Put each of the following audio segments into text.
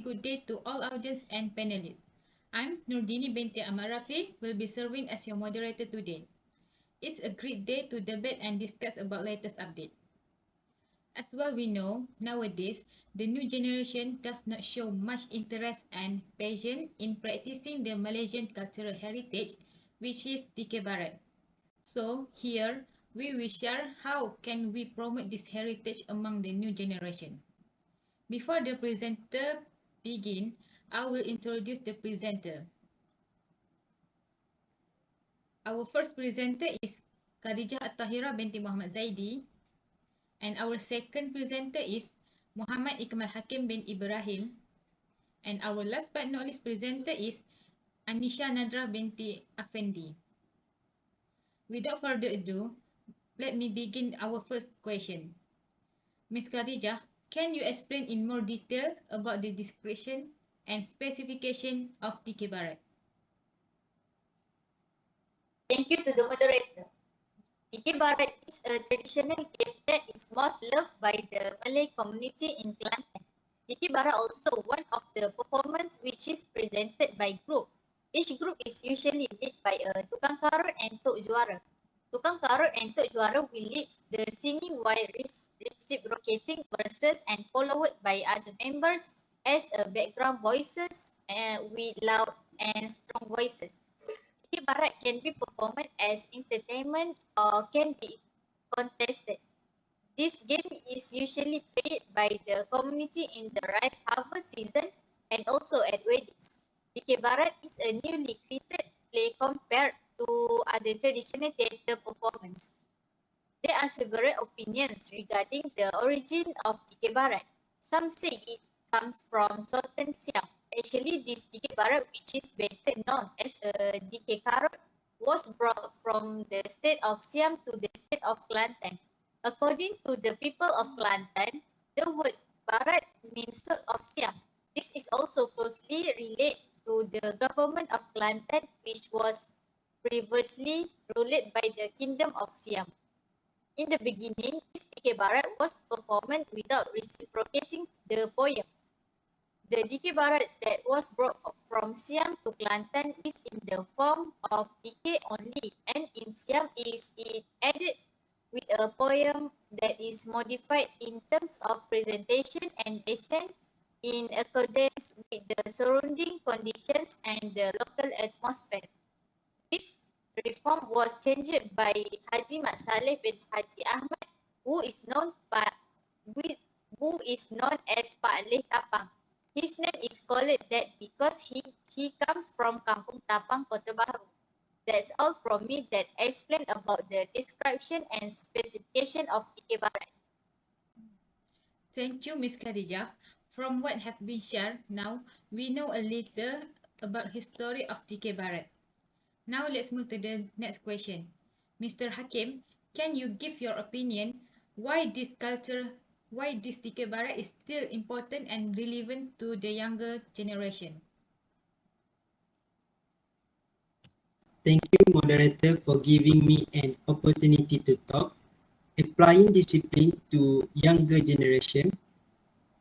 good day to all audience and panelists. I'm Nurdini binti Amarafi, will be serving as your moderator today. It's a great day to debate and discuss about latest update. As well we know, nowadays, the new generation does not show much interest and passion in practicing the Malaysian cultural heritage, which is Dikir Barat. So here, we will share how can we promote this heritage among the new generation. Before the presenter begin, I will introduce the presenter. Our first presenter is Khadijah At-Tahira binti Muhammad Zaidi, and our second presenter is Muhammad Ikmal Hakim bin Ibrahim, and our last but not least presenter is Anisha Nadra binti Afendi. Without further ado, let me begin our first question. Ms. Khadijah, can you explain in more detail about the description and specification of Dikir Barat? Thank you to the moderator. Dikir Barat is a traditional game that is most loved by the Malay community in Kelantan. Dikir Barat also one of the performance which is presented by group. Each group is usually led by a tukang karut and tok juara. Tukang karut and tok juara will lead the singing while reciprocating verses and followed by other members as a background voices with loud and strong voices. Dikir Barat can be performed as entertainment or can be contested. This game is usually played by the community in the rice harvest season and also at weddings. Dikir Barat is a newly created play compared to other traditional theatre performance. There are several opinions regarding the origin of Dikir Barat. Some say it comes from Sultan Siam. Actually, this Dikir Barat, which is better known as a Dikir Karut, was brought from the state of Siam to the state of Kelantan. According to the people of Kelantan, the word Barat means sort of Siam. This is also closely related to the government of Kelantan, which was previously ruled by the Kingdom of Siam. In the beginning, this Dikir Barat was performed without reciprocating the poem. The Dikir Barat that was brought from Siam to Kelantan is in the form of Dikir only, and in Siam is it added with a poem that is modified in terms of presentation and accent in accordance with the surrounding conditions and the local atmosphere. This reform was changed by Haji Mat Saleh bin Haji Ahmad, who is known as Pak Leh Tapang. His name is called that because he comes from Kampung Tapang, Kota Baru. That's all from me that explain about the description and specification of Dikir Barat. Thank you, Ms. Khadijah. From what have been shared, now we know a little about history of Dikir Barat. Now let's move to the next question. Mr. Hakim, can you give your opinion why this Dikir Barat is still important and relevant to the younger generation? Thank you, moderator, for giving me an opportunity to talk. Applying discipline to younger generation,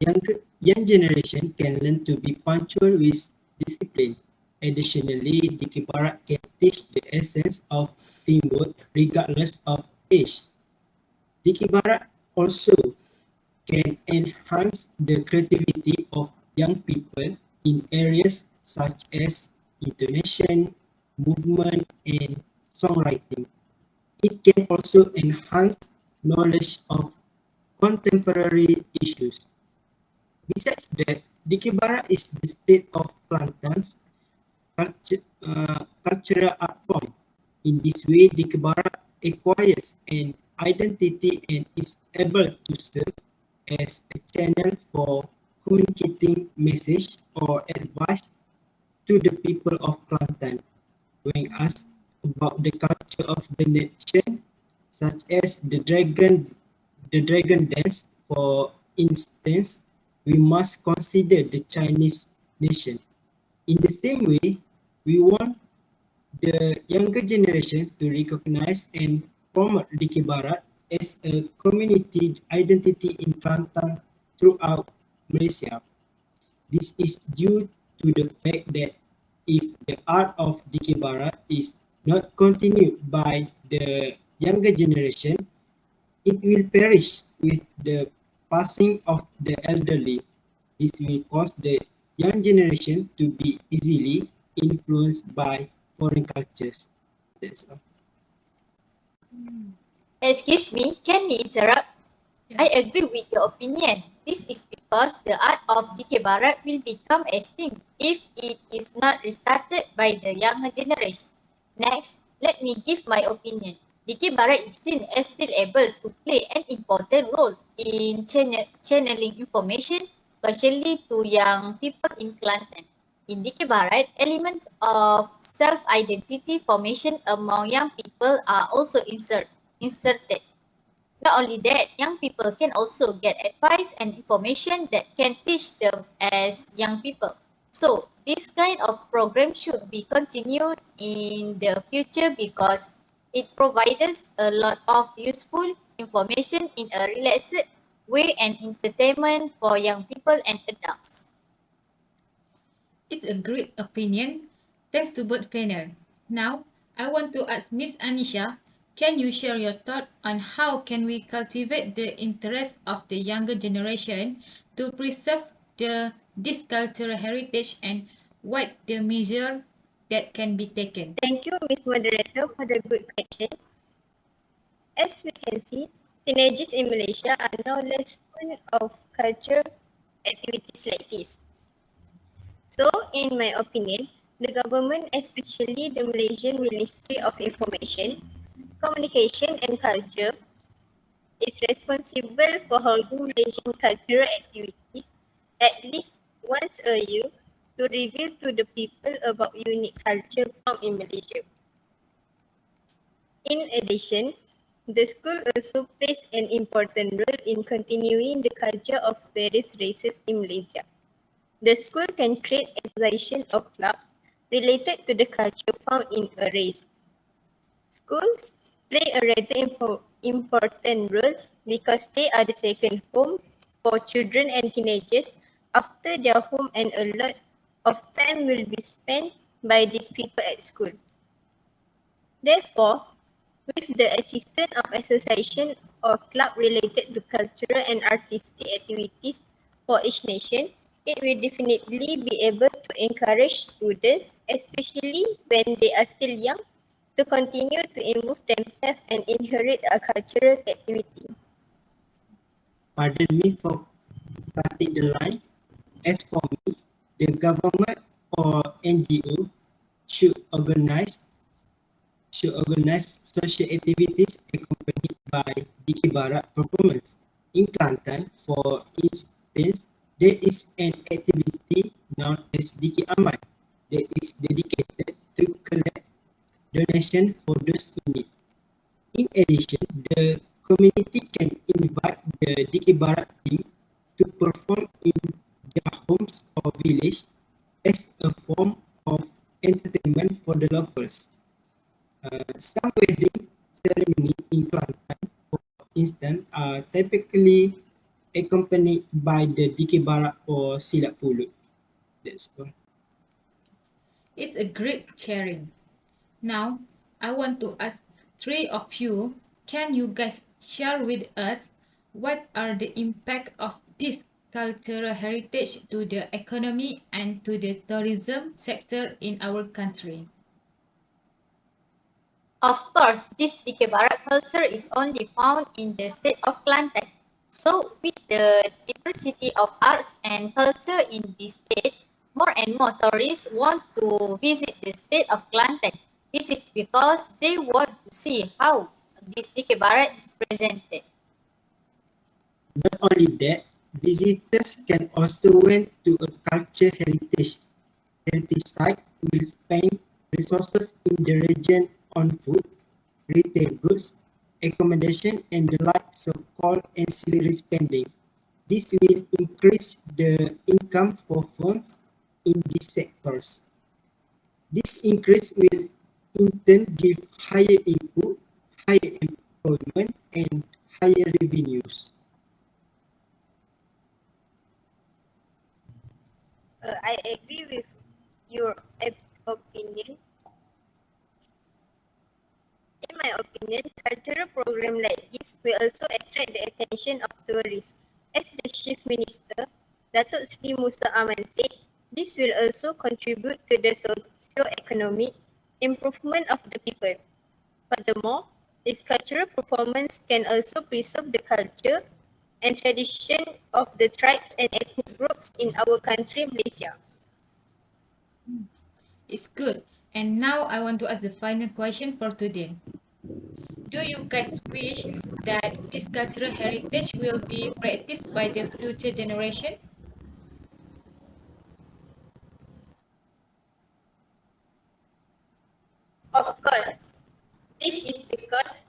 young generation can learn to be punctual with discipline. Additionally, Dikir Barat can teach the essence of teamwork regardless of age. Dikir Barat also can enhance the creativity of young people in areas such as intonation, movement, and songwriting. It can also enhance knowledge of contemporary issues. Besides that, Dikir Barat is the state of Kelantan's cultural art form. In this way, Dikir Barat acquires an identity and is able to serve as a channel for communicating message or advice to the people of Kelantan. When asked about the culture of the nation, such as the dragon dance, for instance, we must consider the Chinese nation. In the same way, we want the younger generation to recognize and promote Dikir Barat as a community identity in Kelantan throughout Malaysia. This is due to the fact that if the art of Dikebara is not continued by the younger generation, it will perish with the passing of the elderly. This will cause the young generation to be easily influenced by foreign cultures. That's all. Excuse me, can we interrupt? Yeah. I agree with your opinion. This is because the art of Dike Barat will become extinct if it is not restarted by the younger generation. Next, let me give my opinion. Dike Barat is seen as still able to play an important role in channeling information, especially to young people in Kelantan. In Dike Barat, elements of self-identity formation among young people are also inserted. Not only that, young people can also get advice and information that can teach them as young people. So, this kind of program should be continued in the future because it provides a lot of useful information in a relaxed way and entertainment for young people and adults. It's a great opinion. Thanks to both panel. Now, I want to ask Miss Anisha, can you share your thought on how can we cultivate the interest of the younger generation to preserve this cultural heritage and what the measure that can be taken? Thank you, Ms. Moderator, for the good question. As we can see, teenagers in Malaysia are now less fond of cultural activities like this. So, in my opinion, the government, especially the Malaysian Ministry of Information, Communication and Culture, is responsible for holding Malaysian cultural activities at least once a year to reveal to the people about unique culture found in Malaysia. In addition, the school also plays an important role in continuing the culture of various races in Malaysia. The school can create association of clubs related to the culture found in a race. Schools play a rather important role because they are the second home for children and teenagers after their home, and a lot of time will be spent by these people at school. Therefore, with the assistance of association or club related to cultural and artistic activities for each nation, it will definitely be able to encourage students, especially when they are still young, to continue to improve themselves and inherit a cultural activity. Pardon me for cutting the line. As for me, the government or NGO should organize social activities accompanied by Diki Barat performance. In Kelantan, for instance, there is an activity known as Diki Aman that is dedicated to collect donation for those in need. In addition, the community can invite the Diki Barat team to perform in their homes or village as a form of entertainment for the locals. Some wedding ceremony in Kelantan, for instance, are typically accompanied by the Diki Barat or Silat Pulut. That's all. It's a great sharing. Now, I want to ask three of you, can you guys share with us what are the impact of this cultural heritage to the economy and to the tourism sector in our country? Of course, this Dike Barat culture is only found in the state of Kelantan. So, with the diversity of arts and culture in this state, more and more tourists want to visit the state of Kelantan. This is because they want to see how this Dike Barat is presented. Not only that, visitors can also went to a culture heritage site will spend resources in the region on food, retail goods, accommodation, and the like so-called ancillary spending. This will increase the income for firms in these sectors. This increase will in turn give higher input, higher employment, and higher revenues. I agree with your opinion. In my opinion, cultural program like this will also attract the attention of tourists. As the Chief Minister, Datuk Sri Musa Aman said, this will also contribute to the socio-economic improvement of the people. Furthermore, this cultural performance can also preserve the culture and tradition of the tribes and ethnic groups in our country, Malaysia. It's good. And now I want to ask the final question for today. Do you guys wish that this cultural heritage will be practiced by the future generation? Of course, this is because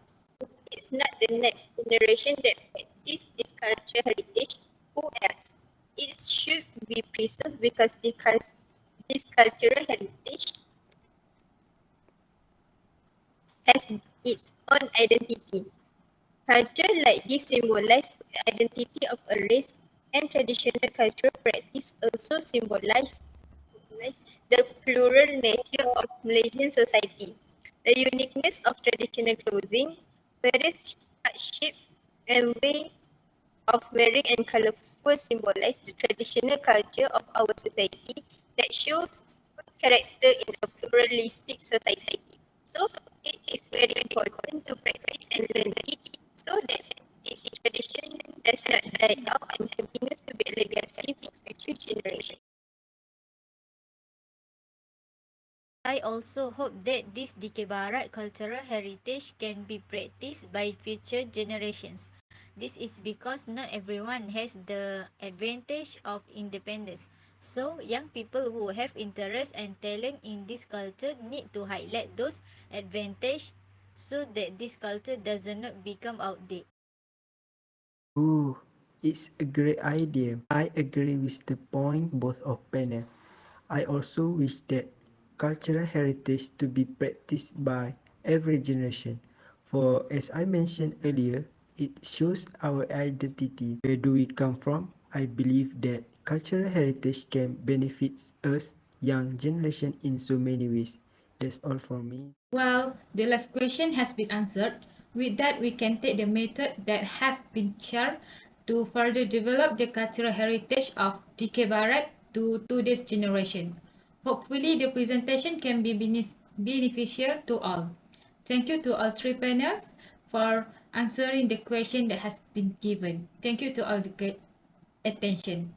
it's not the next generation that practice this cultural heritage. Who else? It should be preserved because this cultural heritage has its own identity. Culture like this symbolize the identity of a race, and traditional cultural practice also symbolize the plural nature of Malaysian society. The uniqueness of traditional clothing, various shape and way of wearing and colourful symbolize the traditional culture of our society that shows character in a pluralistic society. So it is very important to practice and learn it so that this tradition does not die out and continues to be a legacy for future generations. I also hope that this Dikir Barat cultural heritage can be practiced by future generations. This is because not everyone has the advantage of independence. So, young people who have interest and talent in this culture need to highlight those advantages so that this culture does not become outdated. Ooh, it's a great idea. I agree with the point both of panel. I also wish that cultural heritage to be practiced by every generation. For as I mentioned earlier, it shows our identity. Where do we come from? I believe that cultural heritage can benefit us young generation in so many ways. That's all for me. Well, the last question has been answered. With that, we can take the method that have been shared to further develop the cultural heritage of DK Barat to today's generation. Hopefully, the presentation can be beneficial to all. Thank you to all three panels for answering the question that has been given. Thank you to all the good attention.